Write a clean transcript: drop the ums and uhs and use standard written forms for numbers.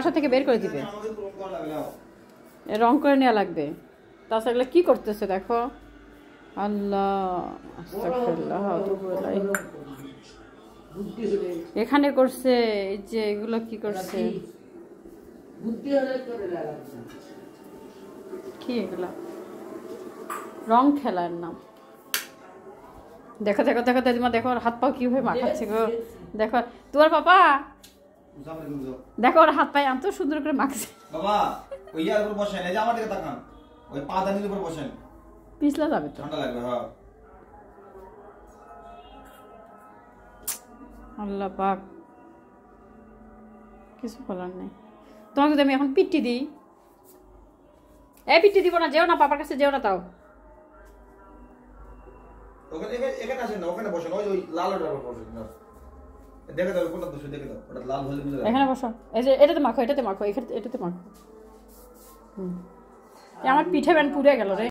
বাসা থেকে বের করে দিবে, রং করে নেওয়া লাগবে। তাছাড়া কি করতেছে দেখো, আল্লাহ আস্তাগফিরুল্লাহ। এখানে করছে এই যে এগুলো কি করছে, কি এগুলা রং খেলার নাম। দেখো দেখো দেখো দাদিমা, দেখো ওর হাত পাও কিভাবে মাখাচ্ছে গো। দেখো তোমার পাপা, দেখো ওর হাত পায়ে এত সুন্দর করে মাখছে। বাবা ওই ইয়ার উপর বসেন, এই যে আমার দিকে তাকান, ওই পাদানির উপর বসেন, পিছলা যাবে তো, ঠান্ডা লাগবে। হ্যাঁ আল্লাহ পাক, কিছু বলার নেই। তোমাকে যদি আমি এখন পিট্টি দিই, পিট্টি দিব না, যেও না, পাপার কাছে যেও না। তাও ওখানে এখানে আসেন না, ওখানে বসেন, ওই লাল ওটার উপর বসেন। দেখে দাও কোনটা দোষ, দেখে দাও ওটা লাল হলে বুঝে যাবে। এখানে বসো, এই যে এটাতে মাখো, এটাতে মাখো, এটাতে মাখো। আমার পিঠে ব্যান পুড়ে গেল রে।